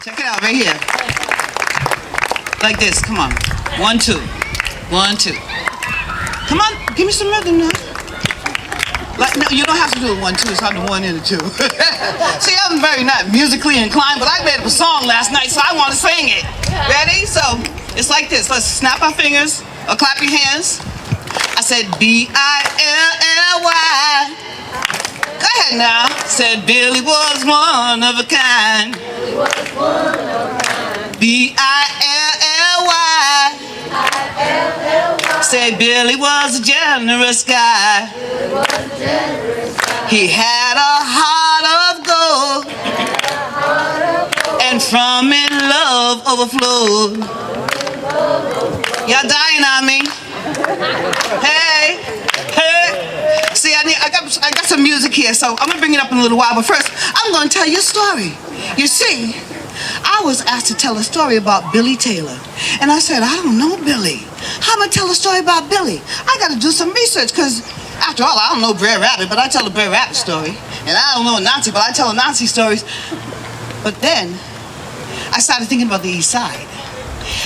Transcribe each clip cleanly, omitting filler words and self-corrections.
Check it out right here. Like this. Come on. 1, 2. 1, 2. Come on. Give me some rhythm now. Like, no, you don't have to do it 1, 2. It's on the 1 and the 2. See, I'm very not musically inclined, but I made up a song last night, so I want to sing it. Ready? So it's like this. Let's snap our fingers or clap your hands. I said B-I-L-L-Y. Go ahead now. Said Billy was one of a kind. B-I-L-L-Y. Said Billy was a generous guy. He had a heart of gold, and from it love overflowed. Y'all dying on me? Hey, hey. See, I got some music here, so I'm gonna bring it up in a little while. But first, I'm gonna tell you a story. You see, I was asked to tell a story about Billy Taylor, and I said, I don't know Billy. How am I tell a story about Billy? I got to do some research, because after all, I don't know Brer Rabbit, but I tell a Brer Rabbit story, and I don't know a Nazi, but I tell a Nazi stories. But then I started thinking about the East Side.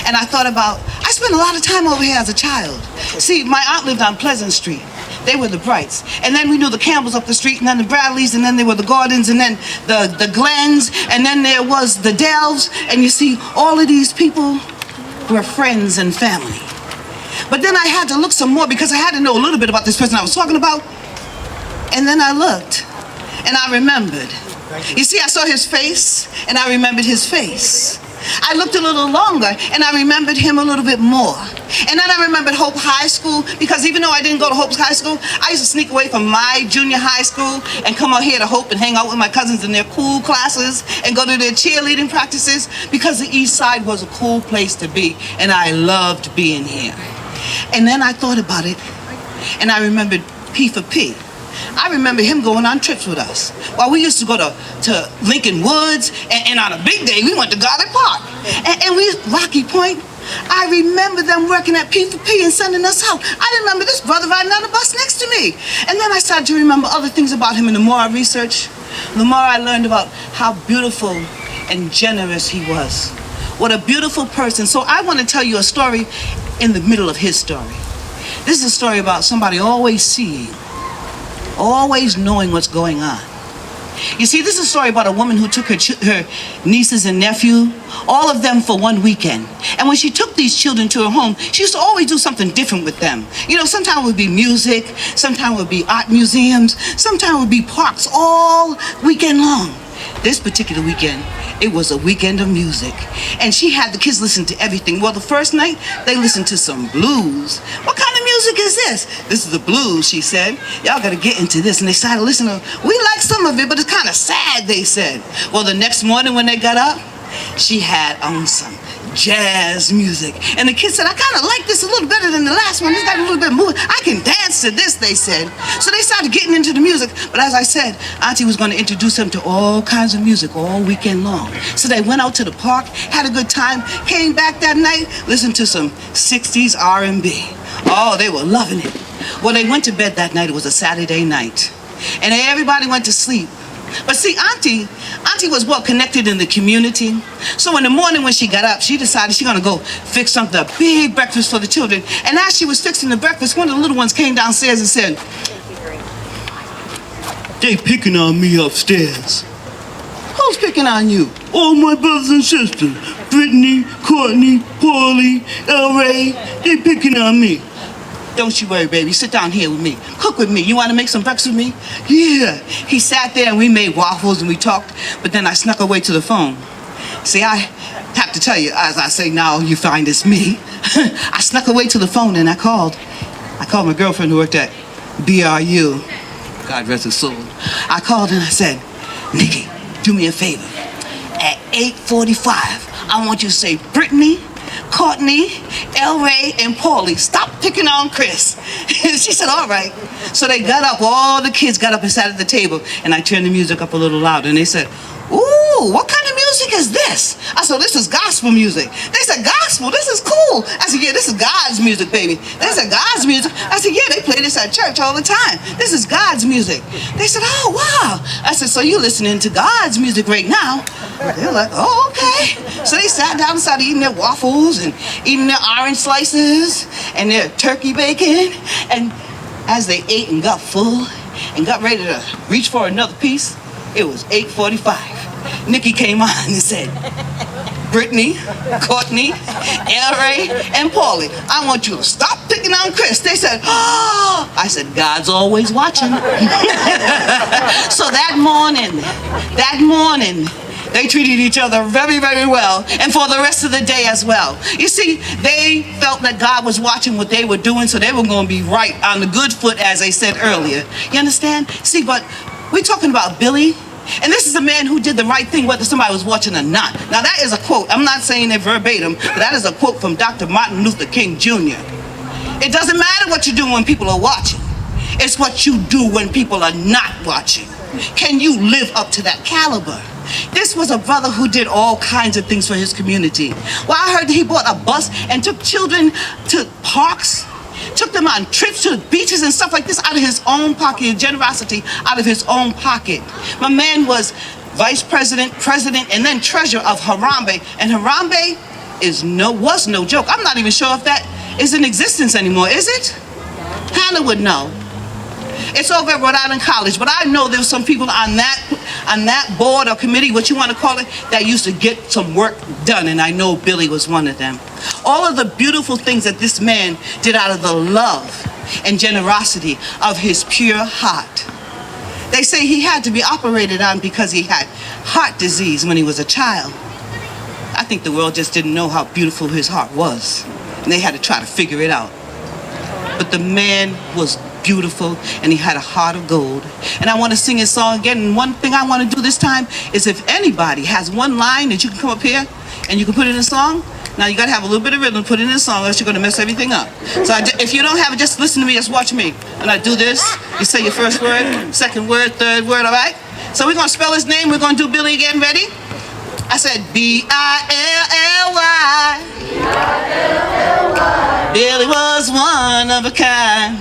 And I thought about, I spent a lot of time over here as a child. See, my aunt lived on Pleasant Street. They were the Brights. And then we knew the Campbells up the street, and then the Bradleys, and then there were the Gordons, and then the Glens, and then there was the Delves. And you see, all of these people were friends and family. But then I had to look some more, because I had to know a little bit about this person I was talking about. And then I looked, and I remembered. You see, I saw his face, and I remembered his face. I looked a little longer, and I remembered him a little bit more. And then I remembered Hope High School, because even though I didn't go to Hope's High School, I used to sneak away from my junior high school and come out here to Hope and hang out with my cousins in their cool classes and go to their cheerleading practices, because the East Side was a cool place to be, and I loved being here. And then I thought about it, and I remembered P for P. I remember him going on trips with us. While we used to go to Lincoln Woods, and on a big day, we went to Garlic Park. And we, Rocky Point, I remember them working at P for P and sending us out. I remember this brother riding on the bus next to me. And then I started to remember other things about him, and the more I researched, the more I learned about how beautiful and generous he was. What a beautiful person. So I want to tell you a story in the middle of his story. This is a story about somebody always seeing, always knowing what's going on. You see, this is a story about a woman who took her nieces and nephew, all of them for one weekend. And when she took these children to her home, she used to always do something different with them. You know, sometimes it would be music, sometimes it would be art museums, sometimes it would be parks all weekend long. This particular weekend, it was a weekend of music. And she had the kids listen to everything. Well, the first night, they listened to some blues. What kind of music is this? This is the blues, she said. Y'all gotta get into this. And they started listening. We like some of it, but it's kind of sad, they said. Well, the next morning when they got up, she had on some jazz music. And the kids said, I kind of like this a little better than the last one. It's got a little bit more. I can dance to this, they said. So they started getting into the music. But as I said, Auntie was going to introduce them to all kinds of music all weekend long. So they went out to the park, had a good time, came back that night, listened to some 60s R&B. Oh, they were loving it. Well, they went to bed that night. It was a Saturday night. And everybody went to sleep. But see, Auntie was well connected in the community. So in the morning when she got up, she decided she's gonna go fix something, a big breakfast for the children. And as she was fixing the breakfast, one of the little ones came downstairs and said, they picking on me upstairs. Who's picking on you? All my brothers and sisters. Brittany, Courtney, Paulie, El Ray, they picking on me. Don't you worry, baby. Sit down here with me. Cook with me. You want to make some breakfast with me? Yeah. He sat there and we made waffles and we talked, but then I snuck away to the phone. See, I have to tell you, as I say now, you find it's me. I snuck away to the phone and I called my girlfriend who worked at BRU. God rest her soul. I called and I said, Nikki, do me a favor. At 8:45, I want you to say Brittany, Courtney, El Ray, and Paulie, stop picking on Chris. She said, all right. So they got up, all the kids got up and sat at the table, and I turned the music up a little louder, and they said, ooh, what kind of music is this? I said, this is gospel music. They said, gospel? This is cool. I said, yeah, this is God's music, baby. They said, God's music? I said, yeah, they play this at church all the time. This is God's music. They said, oh, wow. I said, so you're listening to God's music right now? They're like, oh, okay. So they sat down and started eating their waffles and eating their orange slices and their turkey bacon. And as they ate and got full and got ready to reach for another piece, it was 8:45. Nikki came on and said, Brittany, Courtney, L.A., and Paulie, I want you to stop picking on Chris. They said, oh. I said, God's always watching. So that morning, they treated each other very, very well, and for the rest of the day as well. You see, they felt that God was watching what they were doing, so they were going to be right on the good foot, as I said earlier. You understand? See, but we're talking about Billy, and this is a man who did the right thing whether somebody was watching or not. Now, that is a quote. I'm not saying it verbatim, but that is a quote from Dr. Martin Luther King Jr. It doesn't matter what you do when people are watching. It's what you do when people are not watching. Can you live up to that caliber? This was a brother who did all kinds of things for his community. Well, I heard that he bought a bus and took children to parks, took them on trips to the beaches and stuff like this out of his own pocket, generosity out of his own pocket. My man was vice president, president, and then treasurer of Harambe. And Harambe was no joke. I'm not even sure if that is in existence anymore, is it? Hannah would know. It's over at Rhode Island College, but I know there were some people on that board or committee, what you want to call it, that used to get some work done, and I know Billy was one of them. All of the beautiful things that this man did out of the love and generosity of his pure heart. They say he had to be operated on because he had heart disease when he was a child. I think the world just didn't know how beautiful his heart was, and they had to try to figure it out. But the man was beautiful, and he had a heart of gold. And I want to sing his song again, and one thing I want to do this time is if anybody has one line that you can come up here and you can put it in a song. Now you got to have a little bit of rhythm, put it in a song, or else you're going to mess everything up. So if you don't have it, just listen to me, just watch me. And I do this, you say your first word, second word, third word, all right? So we're going to spell his name, we're going to do Billy again, ready? I said B-I-L-L-Y. Billy was one of a kind.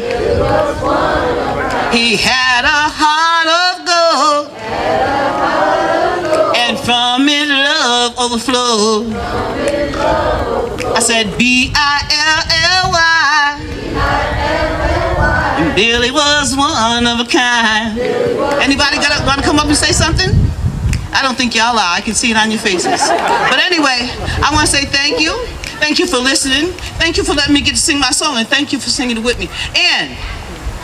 He had a heart of gold, and from it love overflowed. I said B-I-L-L-Y. Billy was one of a kind. Anybody want to come up and say something? I don't think y'all are. I can see it on your faces. But anyway, I want to say thank you. Thank you for listening. Thank you for letting me get to sing my song, and thank you for singing it with me. And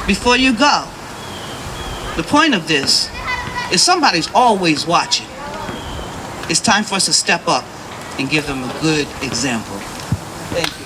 before you go, the point of this is somebody's always watching. It's time for us to step up and give them a good example. Thank you.